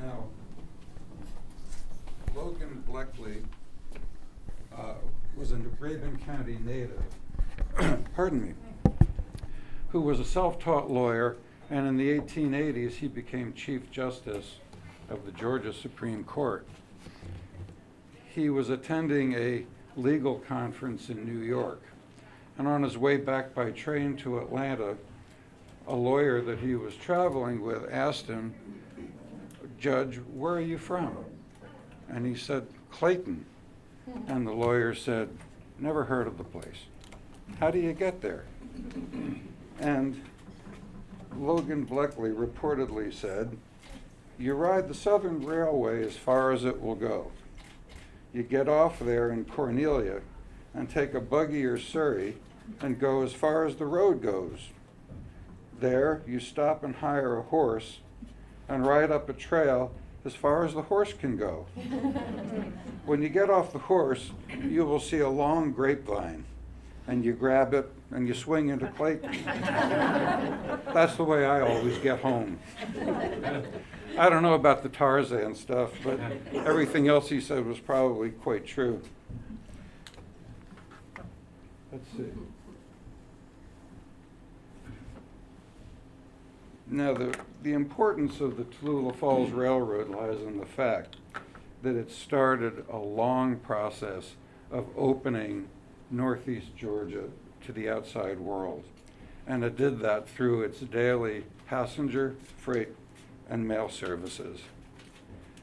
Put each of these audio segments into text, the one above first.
Now, Logan Bleckley was a Rabun County native, pardon me, who was a self-taught lawyer, and in the 1880s he became Chief Justice of the Georgia Supreme Court. He was attending a legal conference in New York, and on his way back by train to Atlanta, a lawyer that he was traveling with asked him, "Judge, where are you from?" And he said, "Clayton." And the lawyer said, "Never heard of the place. How do you get there?" And Logan Bleckley reportedly said, "You ride the Southern Railway as far as it will go. You get off there in Cornelia and take a buggy or surrey and go as far as the road goes. There, you stop and hire a horse and ride up a trail as far as the horse can go. When you get off the horse, you will see a long grapevine, and you grab it and you swing into Clayton." That's the way I always get home. I don't know about the Tarzan stuff, but everything else he said was probably quite true. Let's see. Now, the importance of the Tallulah Falls Railroad lies in the fact that it started a long process of opening Northeast Georgia to the outside world. And it did that through its daily passenger, freight, and mail services.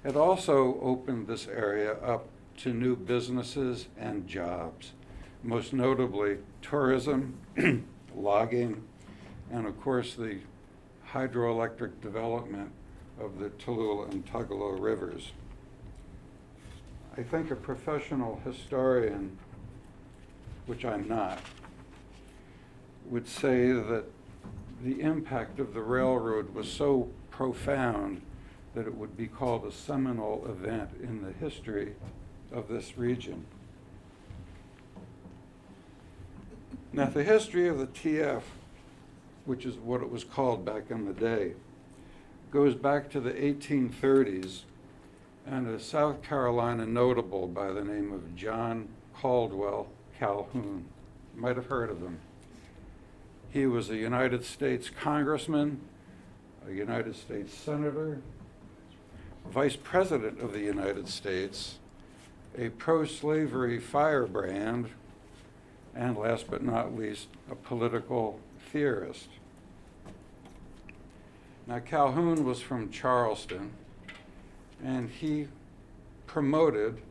It also opened this area up to new businesses and jobs, most notably tourism, logging, and of course the hydroelectric development of the Tallulah and Tugaloo rivers. I think a professional historian, which I'm not, would say that the impact of the railroad was so profound that it would be called a seminal event in the history of this region. Now, the history of the TF, which is what it was called back in the day, goes back to the 1830s, and a South Carolina notable by the name of John Caldwell Calhoun. You might have heard of him. He was a United States congressman, a United States senator, vice president of the United States, a pro-slavery firebrand, and last but not least, a political theorist. Now, Calhoun was from Charleston, and he promoted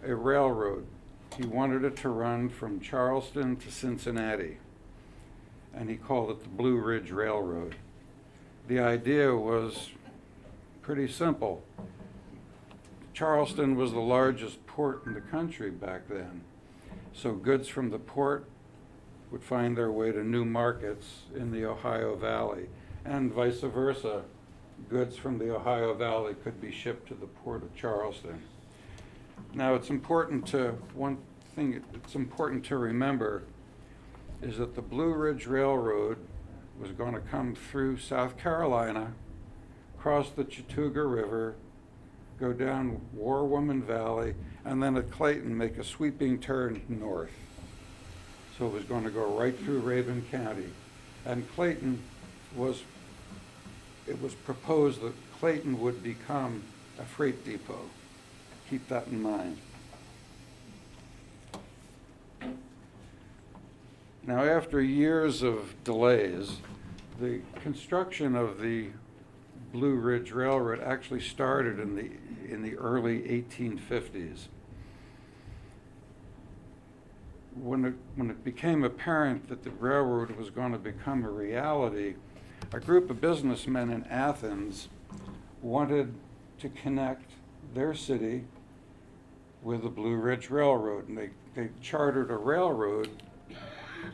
a railroad. He wanted it to run from Charleston to Cincinnati, and he called it the Blue Ridge Railroad. The idea was pretty simple. Charleston was the largest port in the country back then, so goods from the port would find their way to new markets in the Ohio Valley, and vice versa. Goods from the Ohio Valley could be shipped to the port of Charleston. Now, one thing it's important to remember is that the Blue Ridge Railroad was going to come through South Carolina, cross the Chattooga River, go down War Woman Valley, and then at Clayton make a sweeping turn north. So it was going to go right through Rabun County. And it was proposed that Clayton would become a freight depot. Keep that in mind. Now, after years of delays, the construction of the Blue Ridge Railroad actually started in the early 1850s. When it became apparent that the railroad was going to become a reality, a group of businessmen in Athens wanted to connect their city with the Blue Ridge Railroad, and they chartered a railroad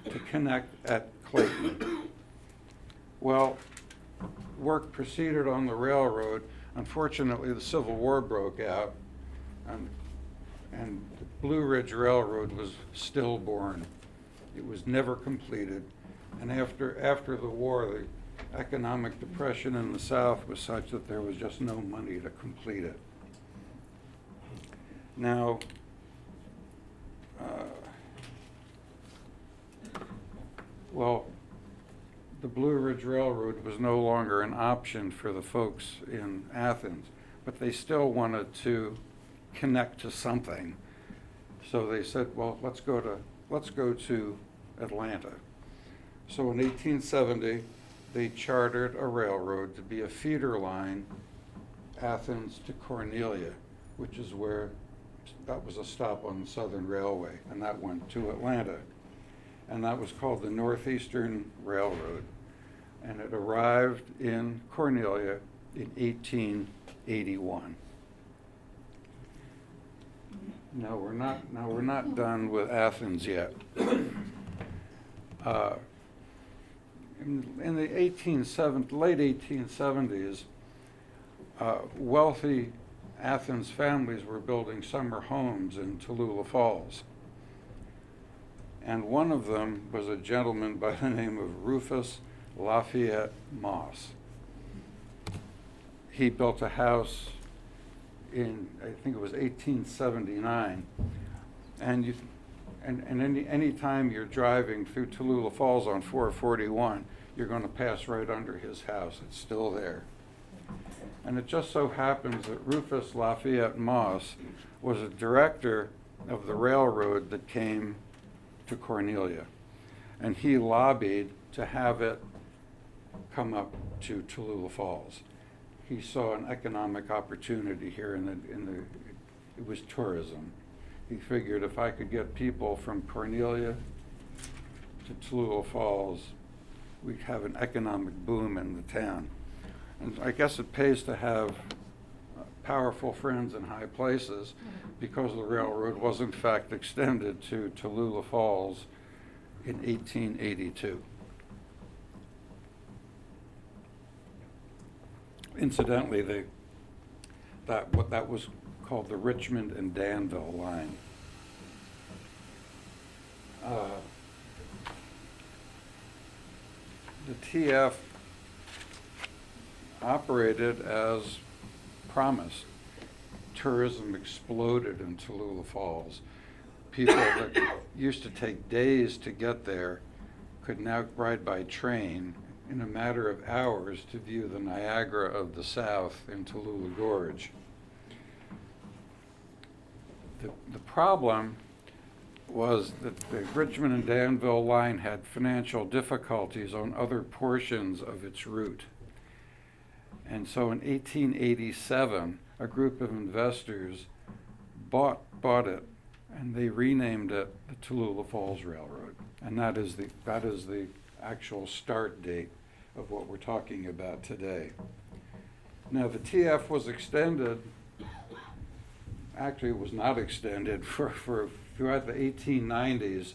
to connect at Clayton. Well, work proceeded on the railroad. Unfortunately, the Civil War broke out, and the Blue Ridge Railroad was stillborn. It was never completed. And after the war, economic depression in the South was such that there was just no money to complete it. Now, well, the Blue Ridge Railroad was no longer an option for the folks in Athens, but they still wanted to connect to something. So they said, well, let's go to Atlanta. So in 1870, they chartered a railroad to be a feeder line, Athens to Cornelia, which is where that was a stop on the Southern Railway, and that went to Atlanta. And that was called the Northeastern Railroad. And it arrived in Cornelia in 1881. No, we're not done with Athens yet. In the late 1870s, wealthy Athens families were building summer homes in Tallulah Falls. And one of them was a gentleman by the name of Rufus Lafayette Moss. He built a house in, I think it was 1879. And any time you're driving through Tallulah Falls on 441, you're going to pass right under his house. It's still there. And it just so happens that Rufus Lafayette Moss was a director of the railroad that came to Cornelia. And he lobbied to have it come up to Tallulah Falls. He saw an economic opportunity here it was tourism. He figured if I could get people from Cornelia to Tallulah Falls, we'd have an economic boom in the town. And I guess it pays to have powerful friends in high places, because the railroad was in fact extended to Tallulah Falls in 1882. Incidentally, that was called the Richmond and Danville line. The TF operated as promised. Tourism exploded in Tallulah Falls. People that used to take days to get there could now ride by train in a matter of hours to view the Niagara of the South in Tallulah Gorge. The problem was that the Richmond and Danville line had financial difficulties on other portions of its route. And so in 1887, a group of investors bought it, and they renamed it the Tallulah Falls Railroad. And that is the actual start date of what we're talking about today. Now, the TF was extended. Actually, it was not extended for throughout the 1890s.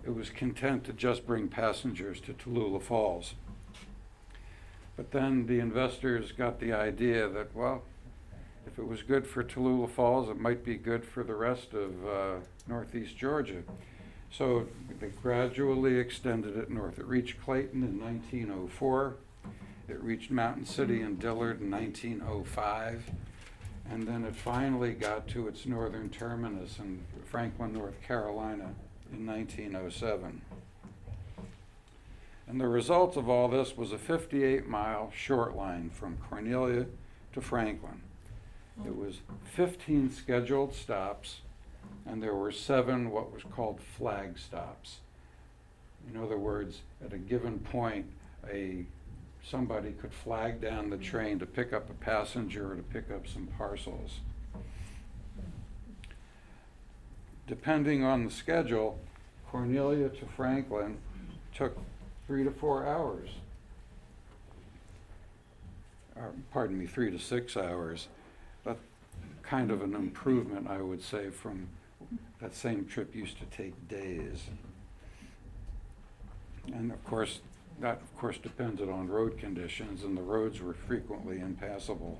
It was content to just bring passengers to Tallulah Falls. But then the investors got the idea that, well, if it was good for Tallulah Falls, it might be good for the rest of northeast Georgia. So they gradually extended it north. It reached Clayton in 1904. It reached Mountain City and Dillard in 1905. And then it finally got to its northern terminus in Franklin, North Carolina in 1907. And the result of all this was a 58-mile short line from Cornelia to Franklin. It was 15 scheduled stops, and there were 7 what was called flag stops. In other words, at a given point, somebody could flag down the train to pick up a passenger or to pick up some parcels. Depending on the schedule, Cornelia to Franklin took 3 to 4 hours. 3 to 6 hours. That's kind of an improvement, I would say, from that same trip used to take days. And of course, that depended on road conditions, and the roads were frequently impassable.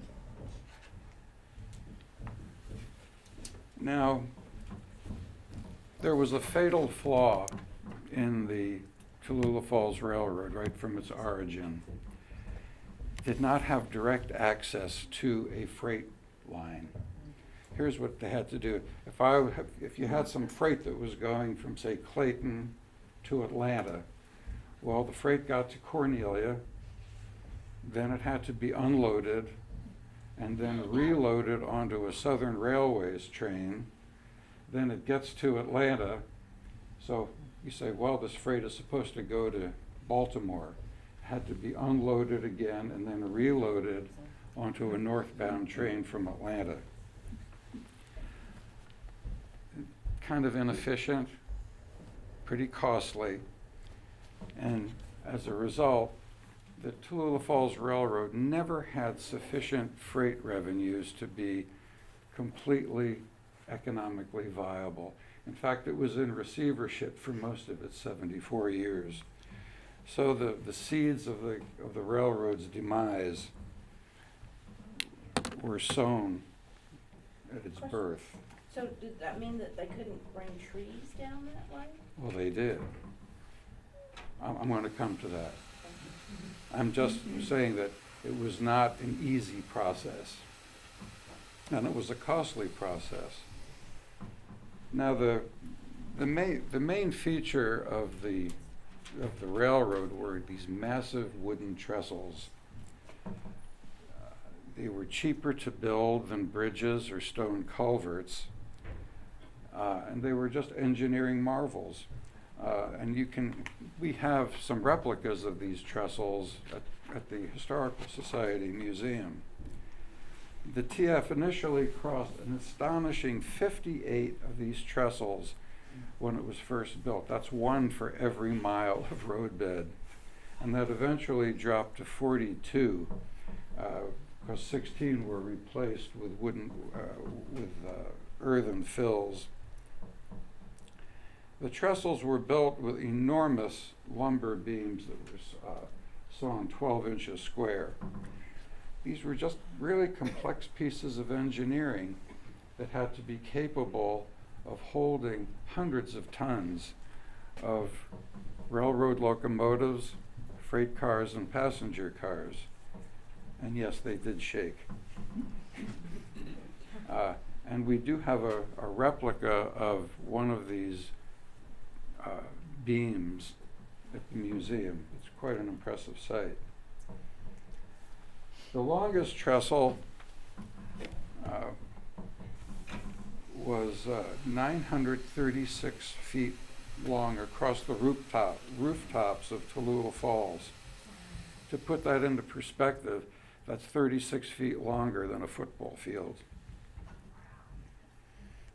Now, there was a fatal flaw in the Tallulah Falls Railroad right from its origin. did not have direct access to a freight line. Here's what they had to do. If you had some freight that was going from, say, Clayton to Atlanta, well, the freight got to Cornelia, then it had to be unloaded and then reloaded onto a Southern Railways train. Then it gets to Atlanta. So you say, well, this freight is supposed to go to Baltimore. It had to be unloaded again and then reloaded onto a northbound train from Atlanta. Kind of inefficient, pretty costly, and as a result, the Tallulah Falls Railroad never had sufficient freight revenues to be completely economically viable. In fact, it was in receivership for most of its 74 years. So the seeds of the railroad's demise were sown at its birth. So did that mean that they couldn't bring trees down that way? Well, they did. I'm going to come to that. I'm just saying that it was not an easy process, and it was a costly process. Now, the main feature of the railroad were these massive wooden trestles. They were cheaper to build than bridges or stone culverts, and they were just engineering marvels. And we have some replicas of these trestles at the Historical Society Museum. The TF initially crossed an astonishing 58 of these trestles when it was first built. That's one for every mile of roadbed. And that eventually dropped to 42, because 16 were replaced with earthen fills. The trestles were built with enormous lumber beams that were sawn 12 inches square. These were just really complex pieces of engineering that had to be capable of holding hundreds of tons of railroad locomotives, freight cars, and passenger cars. And yes, they did shake. And we do have a replica of one of these beams at the museum. It's quite an impressive sight. The longest trestle was 936 feet long across the rooftops of Tallulah Falls. To put that into perspective, that's 36 feet longer than a football field.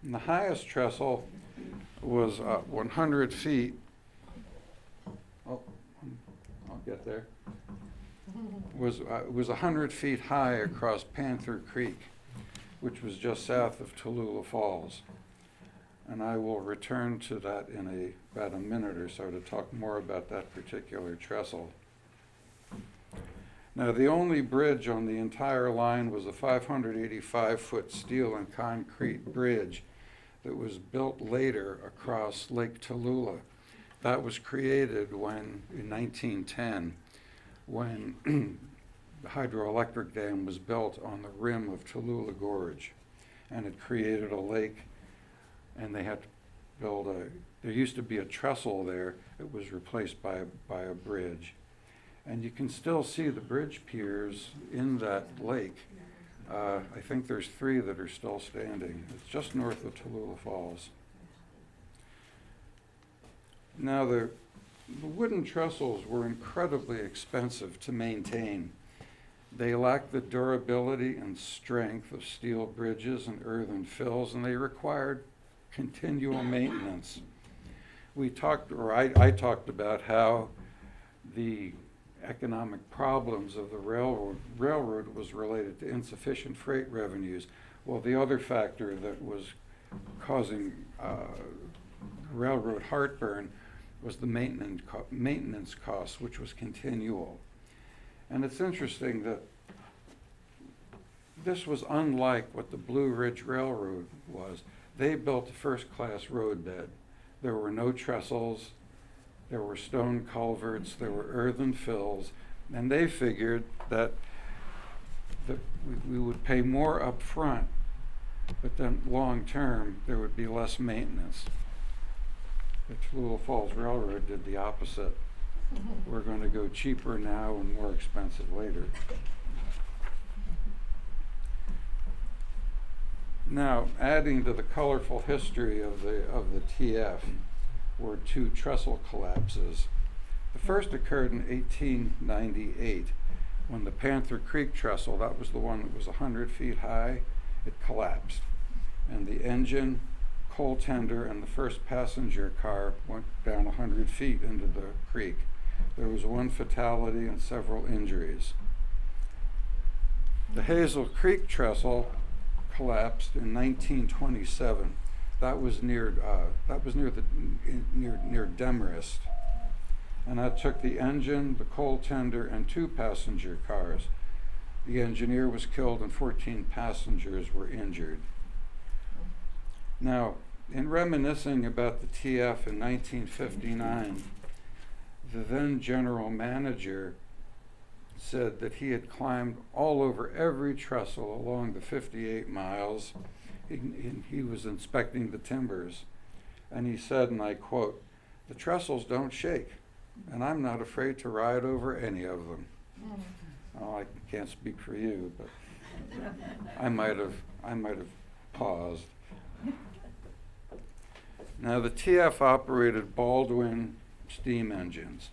And the highest trestle was 100 feet. Oh, I'll get there. Was 100 feet high across Panther Creek, which was just south of Tallulah Falls. And I will return to that in about a minute or so to talk more about that particular trestle. Now, the only bridge on the entire line was a 585-foot steel and concrete bridge that was built later across Lake Tallulah. That was created in 1910, when the hydroelectric dam was built on the rim of Tallulah Gorge, and it created a lake, and they had to build there used to be a trestle there. It was replaced by a bridge. And you can still see the bridge piers in that lake. I think there's 3 that are still standing. It's just north of Tallulah Falls. Now, the wooden trestles were incredibly expensive to maintain. They lacked the durability and strength of steel bridges and earthen fills, and they required continual maintenance. I talked about how the economic problems of the railroad was related to insufficient freight revenues. Well, the other factor that was causing railroad heartburn was the maintenance costs, which was continual. And it's interesting that this was unlike what the Blue Ridge Railroad was. They built a first-class roadbed. There were no trestles, there were stone culverts, there were earthen fills, and they figured that that we would pay more up front, but then long term there would be less maintenance. The Tallulah Falls Railroad did the opposite. We're going to go cheaper now and more expensive later. Now, adding to the colorful history of the TF were two trestle collapses. The first occurred in 1898 when the Panther Creek trestle, that was the one that was 100 feet high, it collapsed. And the engine, coal tender, and the first passenger car went down 100 feet into the creek. There was one fatality and several injuries. The Hazel Creek trestle collapsed in 1927. That was near Demarest, and that took the engine, the coal tender, and 2 passenger cars. The engineer was killed and 14 passengers were injured. Now, in reminiscing about the TF in 1959, the then general manager said that he had climbed all over every trestle along the 58 miles. He was inspecting the timbers, and he said, and I quote, "The trestles don't shake, and I'm not afraid to ride over any of them." Well, I can't speak for you, but I might have paused. Now, the TF operated Baldwin steam engines.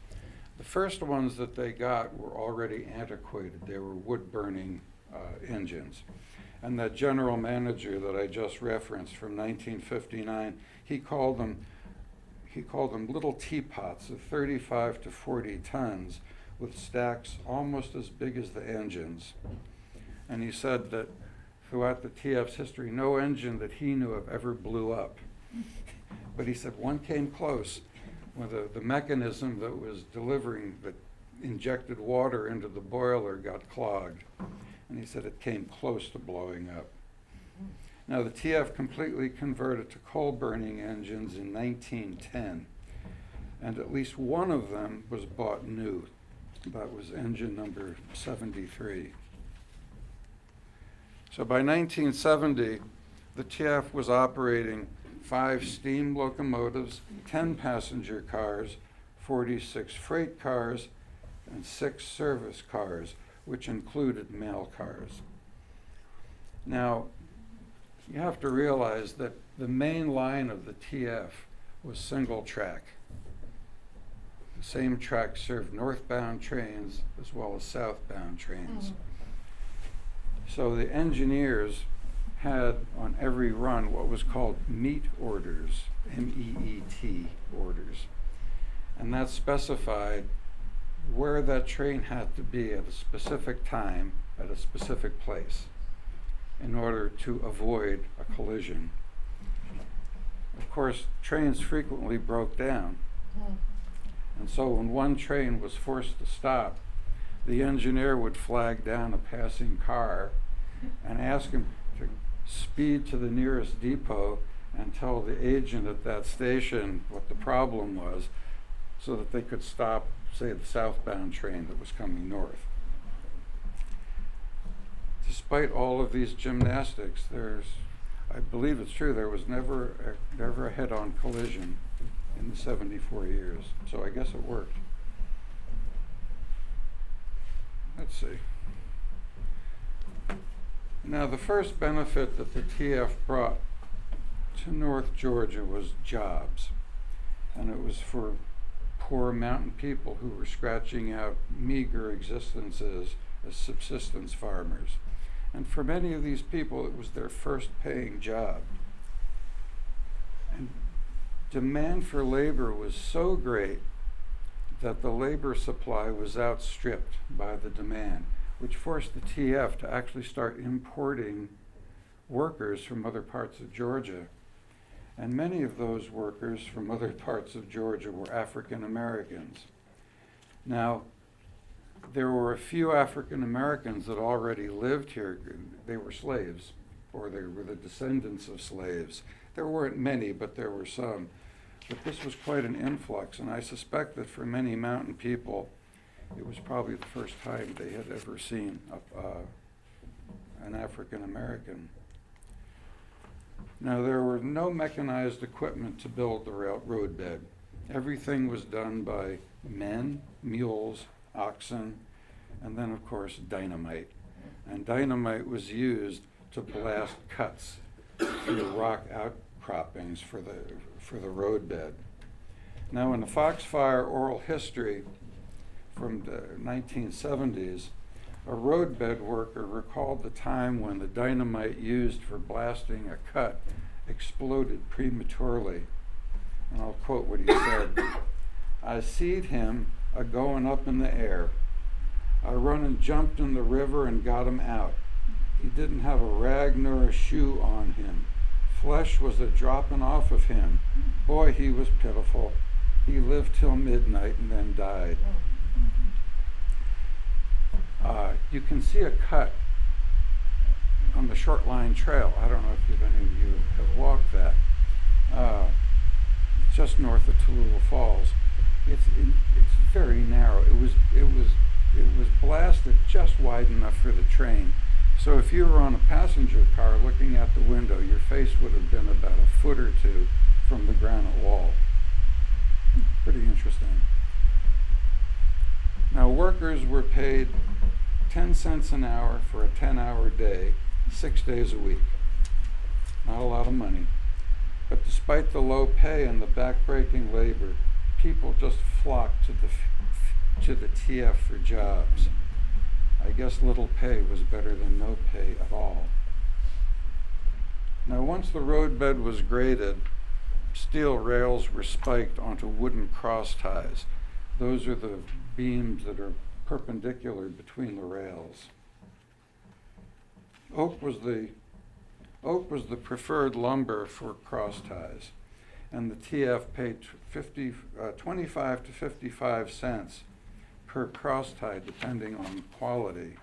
The first ones that they got were already antiquated. They were wood-burning engines. And that general manager that I just referenced from 1959, he called them little teapots of 35 to 40 tons with stacks almost as big as the engines. And he said that throughout the TF's history, no engine that he knew of ever blew up. But he said one came close when the mechanism that was delivering the injected water into the boiler got clogged. And he said it came close to blowing up. Now, the TF completely converted to coal-burning engines in 1910, and at least one of them was bought new. That was engine number 73. So by 1970, the TF was operating 5 steam locomotives, 10 passenger cars, 46 freight cars, and 6 service cars, which included mail cars. Now, you have to realize that the main line of the TF was single track. The same track served northbound trains as well as southbound trains. So the engineers had on every run what was called meet orders, M-E-E-T orders. And that specified where that train had to be at a specific time, at a specific place, in order to avoid a collision. Of course, trains frequently broke down. And so when one train was forced to stop, the engineer would flag down a passing car and ask him to speed to the nearest depot and tell the agent at that station what the problem was so that they could stop, say, the southbound train that was coming north. Despite all of these gymnastics, I believe it's true, there was never a head-on collision in the 74 years. So I guess it worked. Let's see. Now, the first benefit that the TF brought to North Georgia was jobs. And it was for poor mountain people who were scratching out meager existences as subsistence farmers. And for many of these people, it was their first paying job. And demand for labor was so great that the labor supply was outstripped by the demand, which forced the TF to actually start importing workers from other parts of Georgia. And many of those workers from other parts of Georgia were African Americans. Now, there were a few African Americans that already lived here. They were slaves, or they were the descendants of slaves. There weren't many, but there were some. But this was quite an influx, and I suspect that for many mountain people, it was probably the first time they had ever seen an African American. Now, there were no mechanized equipment to build the roadbed. Everything was done by men, mules, oxen, and then, of course, dynamite. And dynamite was used to blast cuts through rock outcroppings for the roadbed. Now, in the Foxfire oral history from the 1970s, a roadbed worker recalled the time when the dynamite used for blasting a cut exploded prematurely. And I'll quote what he said. "I seed him a-going up in the air. I run and jumped in the river and got him out. He didn't have a rag nor a shoe on him. Flesh was a-dropping off of him. Boy, he was pitiful. He lived till midnight and then died." You can see a cut on the Short Line Trail. I don't know if any of you have walked that. Just north of Tallulah Falls. It's very narrow. It was blasted just wide enough for the train. So if you were on a passenger car looking out the window, your face would have been about a foot or two from the granite wall. Pretty interesting. Now, workers were paid 10 cents an hour for a 10-hour day, 6 days a week. Not a lot of money. But despite the low pay and the backbreaking labor, people just flocked to the TF for jobs. I guess little pay was better than no pay at all. Now, once the roadbed was graded, steel rails were spiked onto wooden cross ties. Those are the beams that are perpendicular between the rails. Oak was the preferred lumber for cross ties, and the TF paid 25 to 55 cents per cross tie, depending on quality.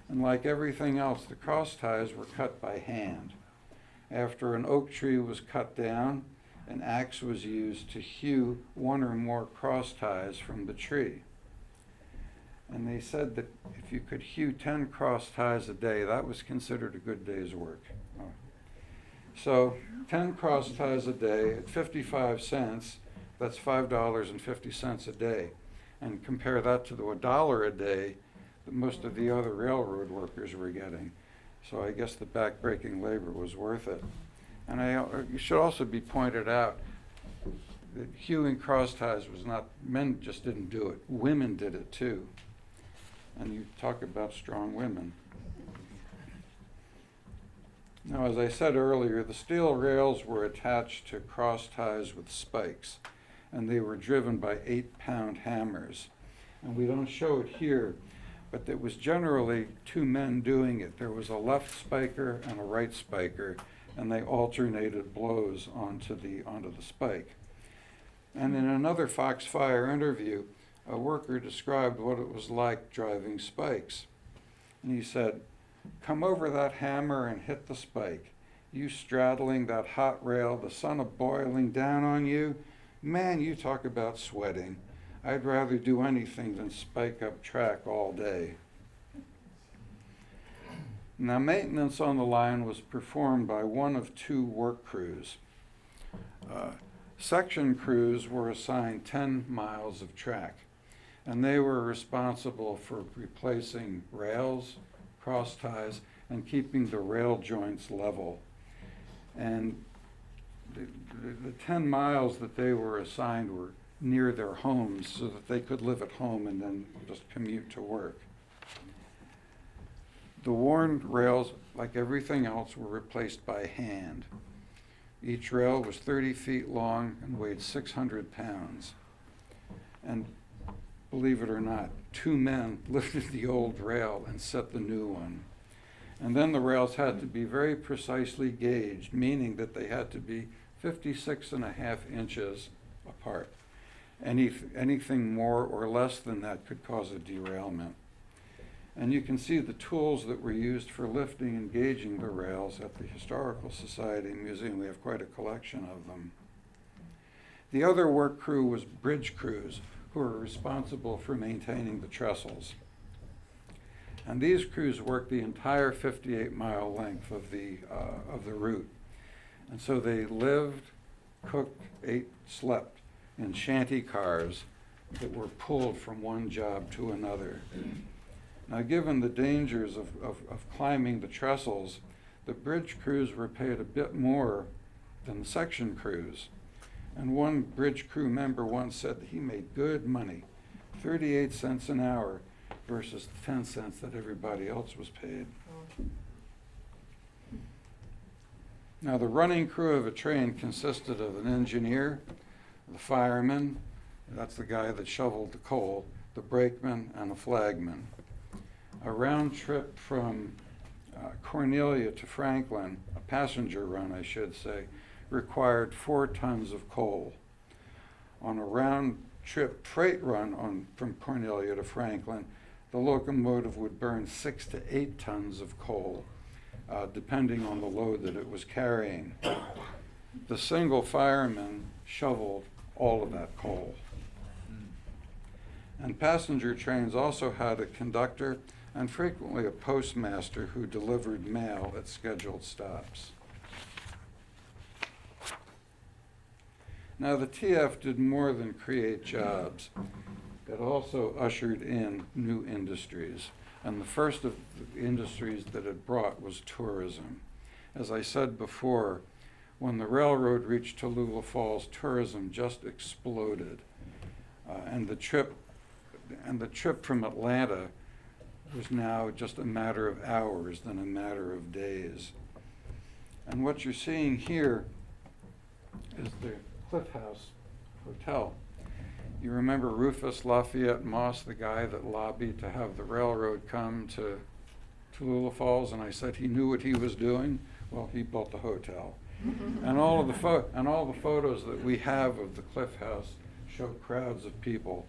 And like everything else, the cross ties were cut by hand. After an oak tree was cut down, an axe was used to hew one or more cross ties from the tree. And they said that if you could hew 10 cross ties a day, that was considered a good day's work. So 10 cross ties a day at 55 cents, that's $5.50 a day. And compare that to the $1 a day that most of the other railroad workers were getting. So I guess the backbreaking labor was worth it. And it should also be pointed out that hewing cross ties was not, men just didn't do it, women did it too. And you talk about strong women. Now, as I said earlier, the steel rails were attached to cross ties with spikes, and they were driven by 8-pound hammers. And we don't show it here, but there was generally 2 men doing it. There was a left spiker and a right spiker, and they alternated blows onto the spike. And in another Foxfire interview, a worker described what it was like driving spikes. And he said, "Come over that hammer and hit the spike. You straddling that hot rail, the sun a-boiling down on you. Man, you talk about sweating. I'd rather do anything than spike up track all day." Now, maintenance on the line was performed by one of 2 work crews. Section crews were assigned 10 miles of track, and they were responsible for replacing rails, cross ties, and keeping the rail joints level. And the 10 miles that they were assigned were near their homes so that they could live at home and then just commute to work. The worn rails, like everything else, were replaced by hand. Each rail was 30 feet long and weighed 600 pounds. And believe it or not, 2 men lifted the old rail and set the new one. And then the rails had to be very precisely gauged, meaning that they had to be 56.5 inches apart. Anything more or less than that could cause a derailment. And you can see the tools that were used for lifting and gauging the rails at the Historical Society Museum. We have quite a collection of them. The other work crew was bridge crews, who were responsible for maintaining the trestles. And these crews worked the entire 58-mile length of the route. And so they lived, cooked, ate, slept in shanty cars that were pulled from one job to another. Now, given the dangers of climbing the trestles, the bridge crews were paid a bit more than the section crews. And one bridge crew member once said that he made good money, 38 cents an hour versus the 10 cents that everybody else was paid. Now, the running crew of a train consisted of an engineer, the fireman, that's the guy that shoveled the coal, the brakeman, and a flagman. A round trip from Cornelia to Franklin, a passenger run, I should say, required 4 tons of coal. On a round trip freight run from Cornelia to Franklin, the locomotive would burn 6 to 8 tons of coal, depending on the load that it was carrying. The single fireman shoveled all of that coal. And passenger trains also had a conductor and frequently a postmaster who delivered mail at scheduled stops. Now, the TF did more than create jobs. It also ushered in new industries. And the first of the industries that it brought was tourism. As I said before, when the railroad reached Tallulah Falls, tourism just exploded. And the trip from Atlanta was now just a matter of hours than a matter of days. And what you're seeing here is the Cliff House Hotel. You remember Rufus Lafayette Moss, the guy that lobbied to have the railroad come to Tallulah Falls, and I said he knew what he was doing? Well, he built the hotel. And all the photos that we have of the Cliff House show crowds of people.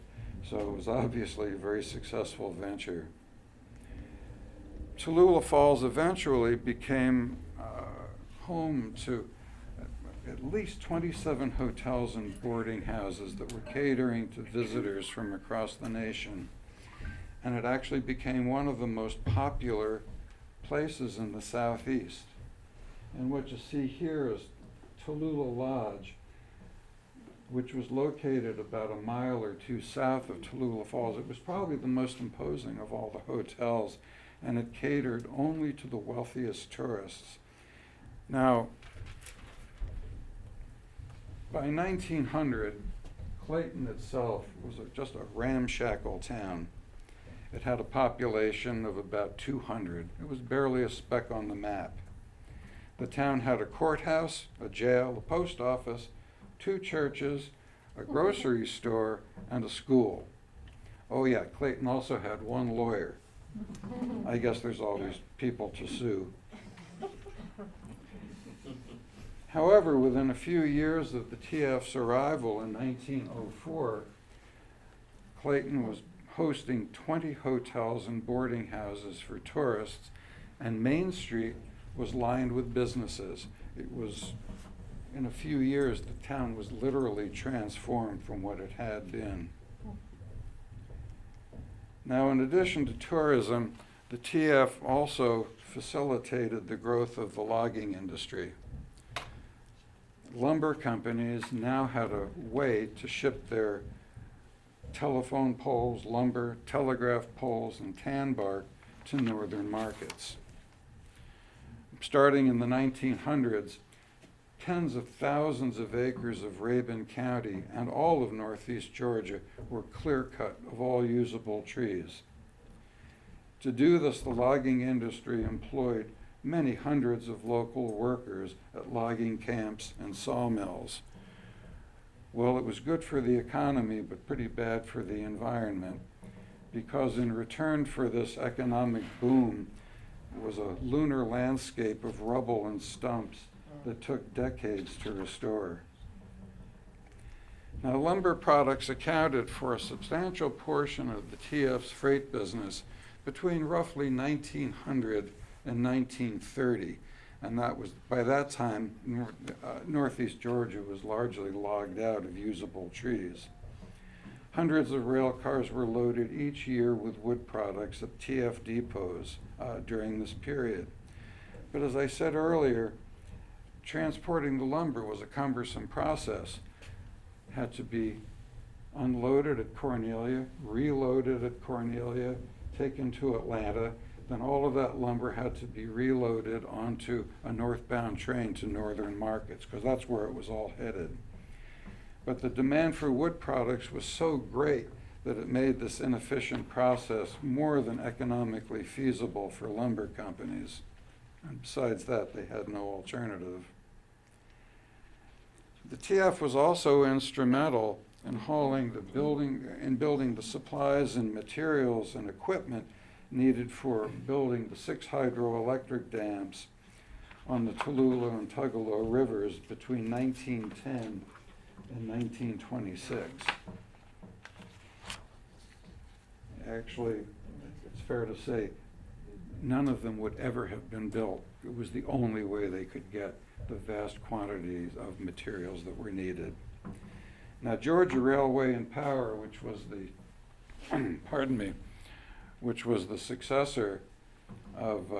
So it was obviously a very successful venture. Tallulah Falls eventually became home to at least 27 hotels and boarding houses that were catering to visitors from across the nation. And it actually became one of the most popular places in the Southeast. And what you see here is Tallulah Lodge, which was located about a mile or two south of Tallulah Falls. It was probably the most imposing of all the hotels, and it catered only to the wealthiest tourists. Now, by 1900, Clayton itself was just a ramshackle town. It had a population of about 200. It was barely a speck on the map. The town had a courthouse, a jail, a post office, 2 churches, a grocery store, and a school. Oh yeah, Clayton also had 1 lawyer. I guess there's always people to sue. However, within a few years of the TF's arrival in 1904, Clayton was hosting 20 hotels and boarding houses for tourists, and Main Street was lined with businesses. It was, in a few years, the town was literally transformed from what it had been. Now, in addition to tourism, the TF also facilitated the growth of the logging industry. Lumber companies now had a way to ship their telephone poles, lumber, telegraph poles, and tan bark to northern markets. Starting in the 1900s, tens of thousands of acres of Rabun County and all of northeast Georgia were clear-cut of all usable trees. To do this, the logging industry employed many hundreds of local workers at logging camps and sawmills. Well, it was good for the economy, but pretty bad for the environment, because in return for this economic boom was a lunar landscape of rubble and stumps that took decades to restore. Now, lumber products accounted for a substantial portion of the TF's freight business between roughly 1900 and 1930, and that was, by that time, northeast Georgia was largely logged out of usable trees. Hundreds of rail cars were loaded each year with wood products at TF depots during this period. But as I said earlier, transporting the lumber was a cumbersome process. Had to be unloaded at Cornelia, reloaded at Cornelia, taken to Atlanta, then all of that lumber had to be reloaded onto a northbound train to northern markets, because that's where it was all headed. But the demand for wood products was so great that it made this inefficient process more than economically feasible for lumber companies. And besides that, they had no alternative. The TF was also instrumental in building the supplies and materials and equipment needed for building the 6 hydroelectric dams on the Tallulah and Tallulah rivers between 1910 and 1926. Actually, it's fair to say none of them would ever have been built. It was the only way they could get the vast quantities of materials that were needed. Now, Georgia Railway and Power, which was the, which was the successor of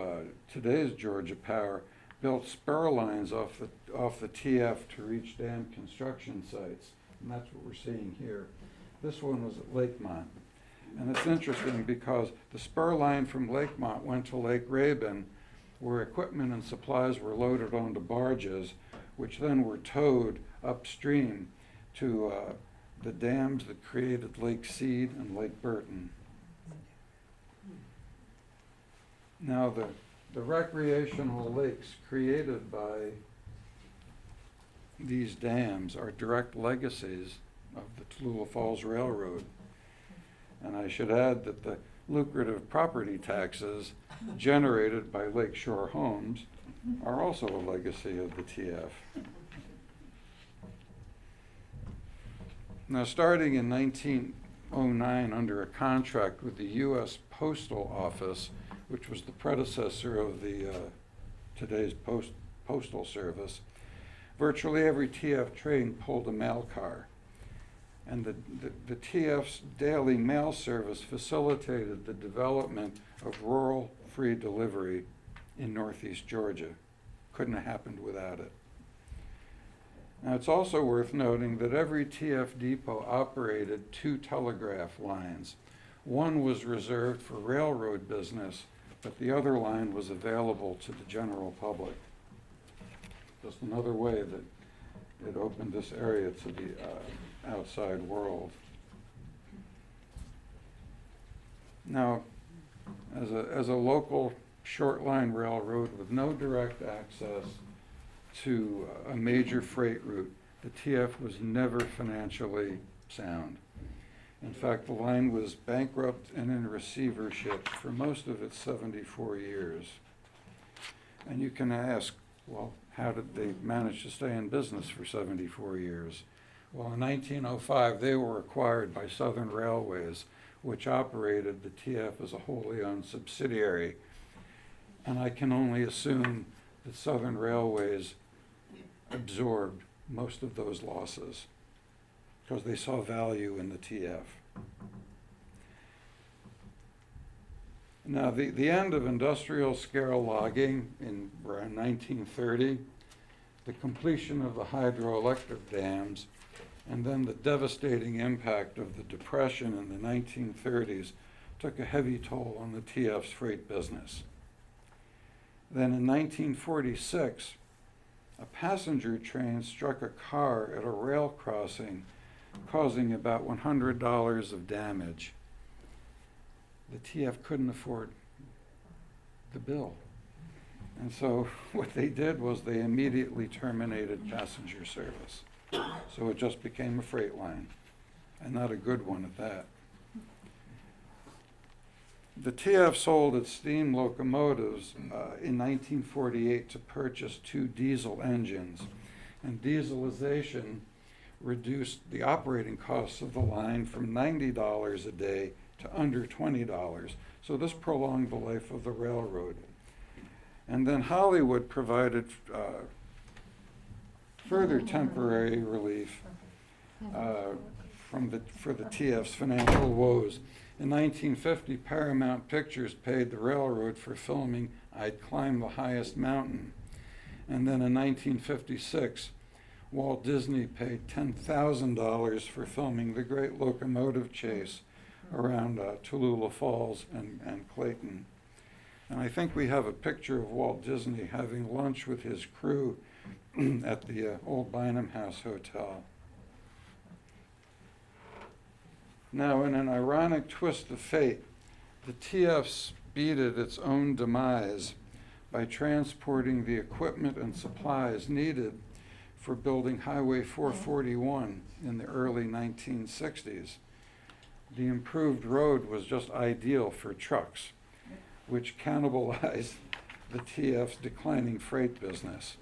today's Georgia Power, built spur lines off the TF to reach dam construction sites, and that's what we're seeing here. This one was at Lakemont, and it's interesting because the spur line from Lakemont went to Lake Rabun, where equipment and supplies were loaded onto barges, which then were towed upstream to the dams that created Lake Seed and Lake Burton. Now, the recreational lakes created by these dams are direct legacies of the Tallulah Falls Railroad. And I should add that the lucrative property taxes generated by lakeshore homes are also a legacy of the TF. Now, starting in 1909 under a contract with the U.S. Postal Office, which was the predecessor of the today's Postal Service, virtually every TF train pulled a mail car. And the TF's daily mail service facilitated the development of rural free delivery in northeast Georgia. Couldn't have happened without it. Now, it's also worth noting that every TF depot operated 2 telegraph lines. One was reserved for railroad business, but the other line was available to the general public. Just another way that it opened this area to the outside world. Now, as a local short line railroad with no direct access to a major freight route, the TF was never financially sound. In fact, the line was bankrupt and in receivership for most of its 74 years. And you can ask, well, how did they manage to stay in business for 74 years? Well, in 1905, they were acquired by Southern Railways, which operated the TF as a wholly owned subsidiary. And I can only assume that Southern Railways absorbed most of those losses because they saw value in the TF. Now, the end of industrial scale logging in around 1930, the completion of the hydroelectric dams, and then the devastating impact of the Depression in the 1930s took a heavy toll on the TF's freight business. Then in 1946, a passenger train struck a car at a rail crossing, causing about $100 of damage. The TF couldn't afford the bill. And so what they did was they immediately terminated passenger service. So it just became a freight line, and not a good one at that. The TF sold its steam locomotives in 1948 to purchase 2 diesel engines, and dieselization reduced the operating costs of the line from $90 a day to under $20. So this prolonged the life of the railroad. And then Hollywood provided further temporary relief for the TF's financial woes. In 1950, Paramount Pictures paid the railroad for filming I'd Climb the Highest Mountain. And then in 1956, Walt Disney paid $10,000 for filming the great locomotive chase around Tallulah Falls and Clayton. And I think we have a picture of Walt Disney having lunch with his crew at the old Bynum House Hotel. Now, in an ironic twist of fate, the TF speeded its own demise by transporting the equipment and supplies needed for building Highway 441 in the early 1960s. The improved road was just ideal for trucks, which cannibalized the TF's declining freight business.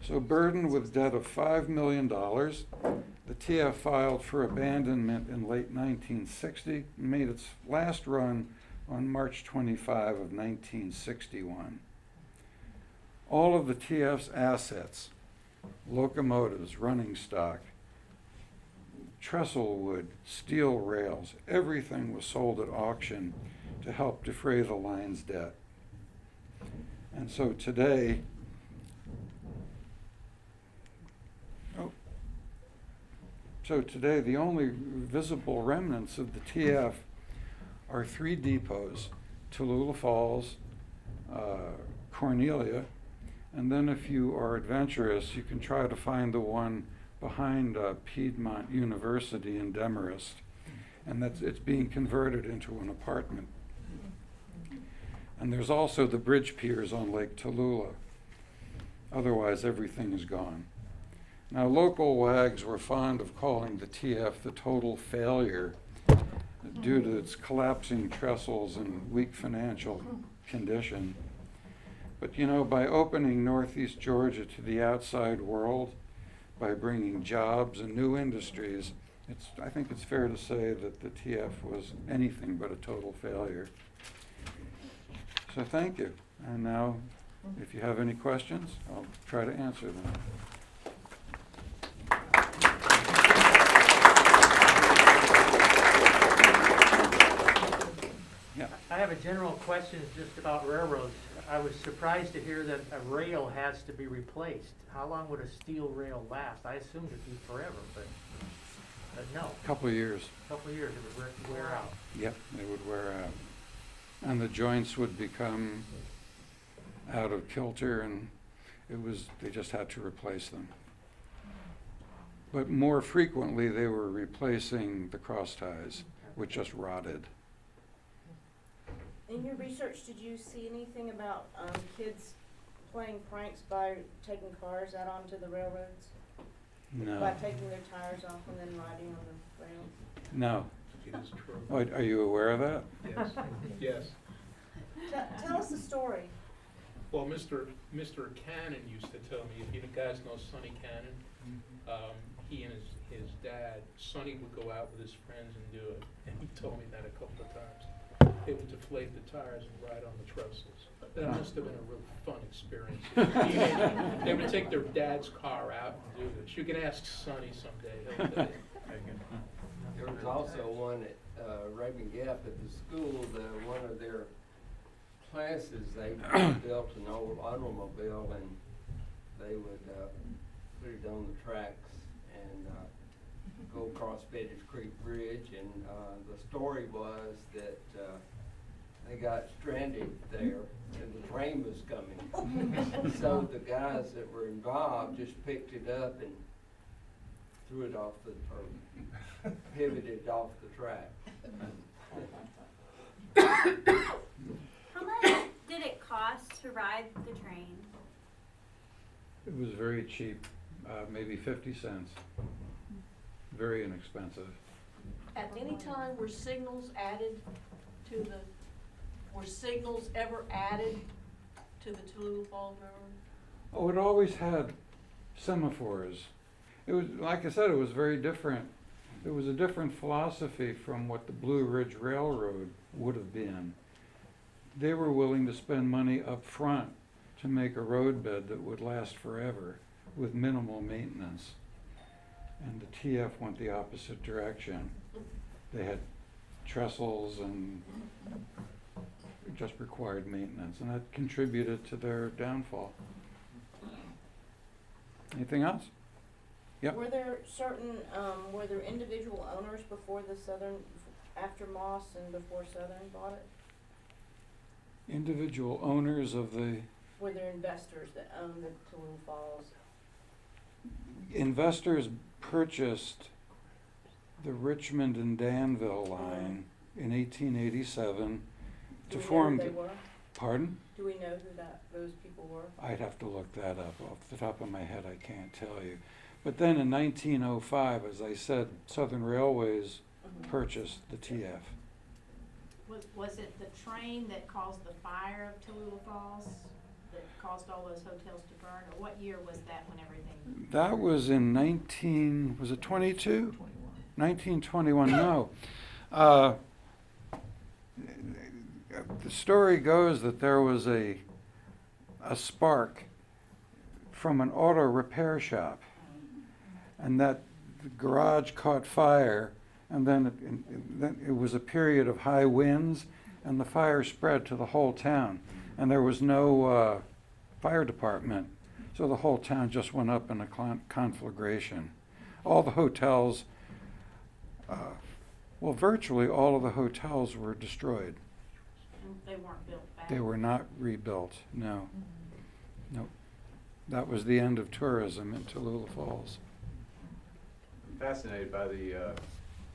So burdened with debt of $5 million, the TF filed for abandonment in late 1960 and made its last run on March 25 of 1961. All of the TF's assets, locomotives, running stock, trestle wood, steel rails, everything was sold at auction to help defray the line's debt. And so today, the only visible remnants of the TF are 3 depots, Tallulah Falls, Cornelia, and then if you are adventurous, you can try to find the one behind Piedmont University in Demarest, and it's being converted into an apartment. And there's also the bridge piers on Lake Tallulah. Otherwise, everything is gone. Now, local wags were fond of calling the TF the total failure due to its collapsing trestles and weak financial condition. But you know, by opening Northeast Georgia to the outside world, by bringing jobs and new industries, I think it's fair to say that the TF was anything but a total failure. So thank you. And now, if you have any questions, I'll try to answer them. Yeah. I have a general question just about railroads. I was surprised to hear that a rail has to be replaced. How long would a steel rail last? I assumed it'd be forever, but no. A couple of years. A couple of years it would wear out. Yep, they would wear out. And the joints would become out of kilter, and they just had to replace them. But more frequently, they were replacing the cross ties, which just rotted. In your research, did you see anything about kids playing pranks by taking cars out onto the railroads? No. By taking their tires off and then riding on the rails? No. It is true. Oh, are you aware of that? Yes, yes. Tell us the story. Well, Mr. Cannon used to tell me, if you guys know Sonny Cannon, he and his dad, Sonny would go out with his friends and do it. And he told me that a couple of times. They would deflate the tires and ride on the trestles. That must have been a really fun experience. They would take their dad's car out and do this. You can ask Sonny someday. He'll tell you. There was also one at Rabun Gap at the school, one of their classes, they built an old automobile and they would put it on the tracks and go across Betty's Creek Bridge, and the story was that they got stranded there and the train was coming. So the guys that were involved just picked it up and threw it off or pivoted off the track. How much did it cost to ride the train? It was very cheap, maybe 50 cents. Very inexpensive. At any time were signals added to were signals ever added to the Tallulah Falls Railroad? Oh, it always had semaphores. It was, like I said, it was very different. It was a different philosophy from what the Blue Ridge Railroad would have been. They were willing to spend money up front to make a roadbed that would last forever with minimal maintenance. and the TF went the opposite direction. They had trestles and it just required maintenance, and that contributed to their downfall. Anything else? Yep. Were there were there individual owners before the Southern, after Moss and before Southern bought it? Individual owners of the, Were there investors that owned the Tallulah Falls? investors purchased the Richmond and Danville line in 1887 to Do we know form who they the, were? pardon? Do we know who those people were? I'd have to look that up. Off the top of my head, I can't tell you. But then in 1905, as I said, Southern Railways Mhm. purchased the TF. Was it the train that caused the fire of Tallulah Falls, that caused all those hotels to burn? Or what year was that when everything? That was in 22? 1921, no. The story goes that there was a spark from an auto repair shop, and that the garage caught fire, and then it was a period of high winds, and the fire spread to the whole town, and there was no fire department, so the whole town just went up in a conflagration. All the hotels, well, virtually all of the hotels were destroyed. They weren't built back? They were not rebuilt, no. Nope. That was the end of tourism in Tallulah Falls. I'm fascinated by the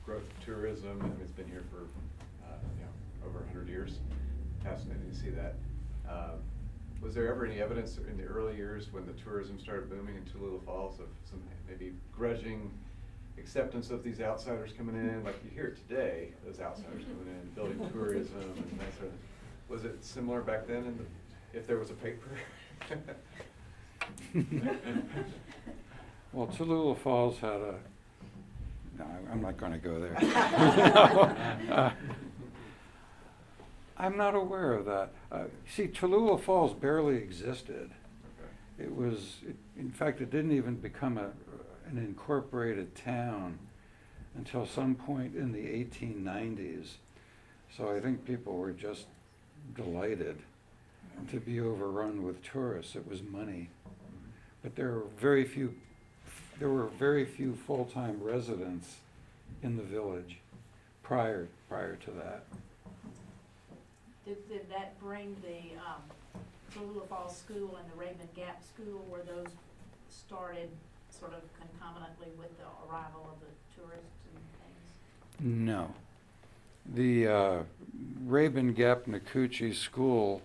growth of tourism. I mean, it's been here for over 100 years. Fascinating to see that. Was there ever any evidence in the early years when the tourism started booming in Tallulah Falls of some maybe grudging acceptance of these outsiders coming in, like you hear it today, those outsiders coming in, building tourism and that sort of? Was it similar back then, if there was a paper? Well, Tallulah Falls had a, no, I'm not going to go there. I'm not aware of that. See, Tallulah Falls barely existed. It was, in fact, it didn't even become an incorporated town until some point in the 1890s. So I think people were just delighted to be overrun with tourists. It was money. But there were very few full-time residents in the village prior to that. Did that bring the Tallulah Falls School and the Rabun Gap School, where those started sort of concomitantly with the arrival of the tourists and things? No. The Rabun Gap Nakuchi School,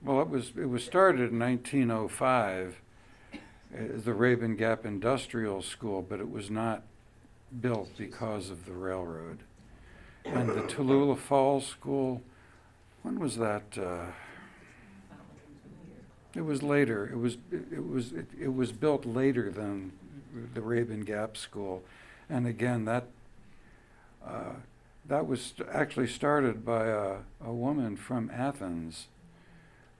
well, it was started in 1905 as the Rabun Gap Industrial School, but it was not built because of the railroad. And the Tallulah Falls School, when was that? It was later. It was built later than the Rabun Gap School, and again that was actually started by a woman from Athens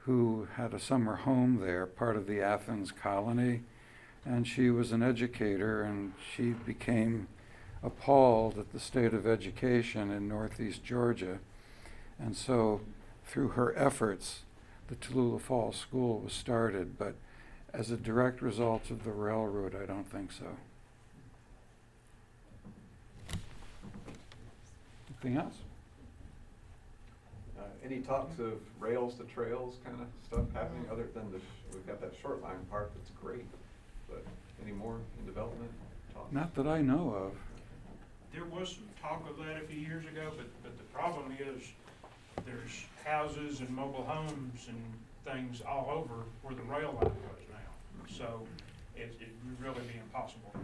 who had a summer home there, part of the Athens colony, and she was an educator, and she became appalled at the state of education in Northeast Georgia, and so through her efforts, the Tallulah Falls School was started, but as a direct result of the railroad, I don't think so. Anything else? Any talks of rails to trails kind of stuff happening, other than we've got that short line part that's great, but any more in development talks? Not that I know of. There was some talk of that a few years ago, but the problem is there's houses and mobile homes and things all over where the rail line goes now. So it would really be impossible to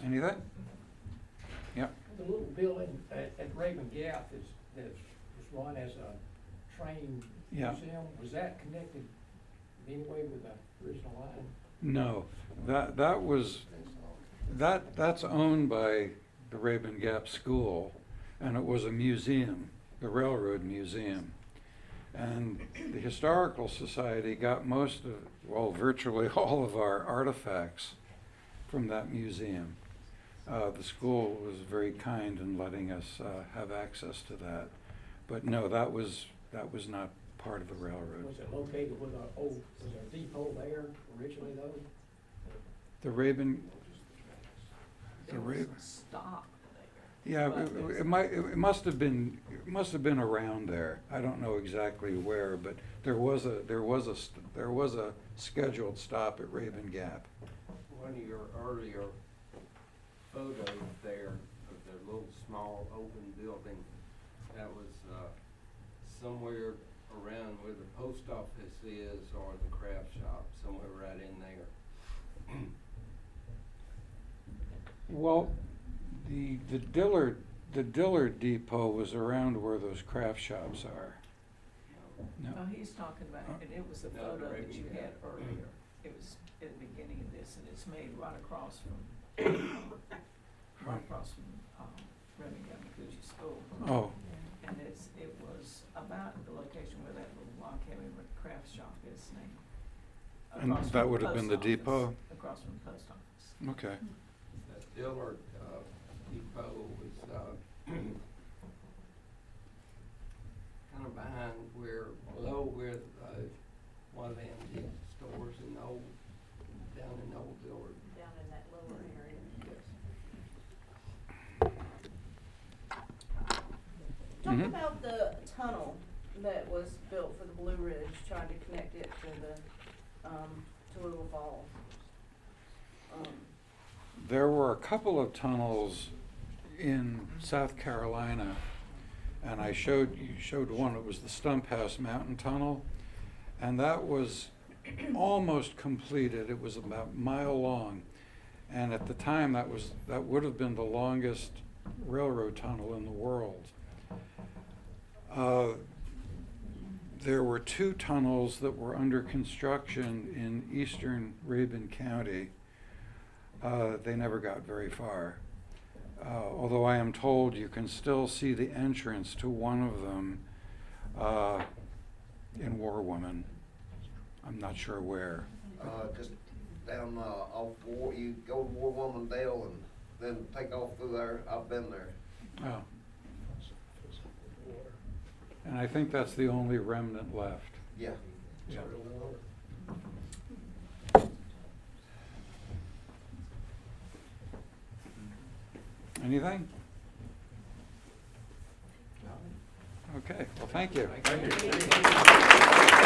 do. Anything? Yep. The little building at Rabun Gap is run as a train Yeah. museum. Was that connected in any way with the original line? No, that's owned by the Rabun Gap School, and it was a museum, the railroad museum. And the Historical Society got most of, well, virtually all of our artifacts from that museum. The school was very kind in letting us have access to that. But no, that was not part of the railroad. Was it located with our old, was there a depot there originally though? The Rabun, the There was Rabun, a stop there. yeah, But it must have been around there. I don't know exactly where, but there was a scheduled stop at Rabun Gap. One of your earlier photos there of the little small open building, that was somewhere around where the post office is or the craft shop, somewhere right in there. Well, the Dillard Depot was around where those craft shops are. No. No, he's talking about, and it was a No, photo the that you Rabun had Gap. earlier. It was at the beginning of this, and it's made right across from Rabun County School. Oh, And it was about the location where that little log cabin where the craft shop is named. and Across that from would have been the post office. depot? Across from the post office. Okay. That Dillard depot was kind of behind below where one of the antique stores down in Old Dillard. Down in that lower area. Yes. Talk Mhm. about the tunnel that was built for the Blue Ridge, trying to connect it to the, Tallulah Falls. There were a couple of tunnels in South Carolina, and you showed one. It was the Stump House Mountain Tunnel, and that was almost completed. It was about a mile long, and at the time that would have been the longest railroad tunnel in the world. There were two tunnels that were under construction in eastern Rabun County. They never got very far. Although I am told you can still see the entrance to one of them in War Woman. I'm not sure where. Just down off War, you go to War Woman Dale and then take off through there. I've been there. Oh. And I think that's the only remnant left. Yeah. Yeah. Anything? Okay, well, thank you. Thank you.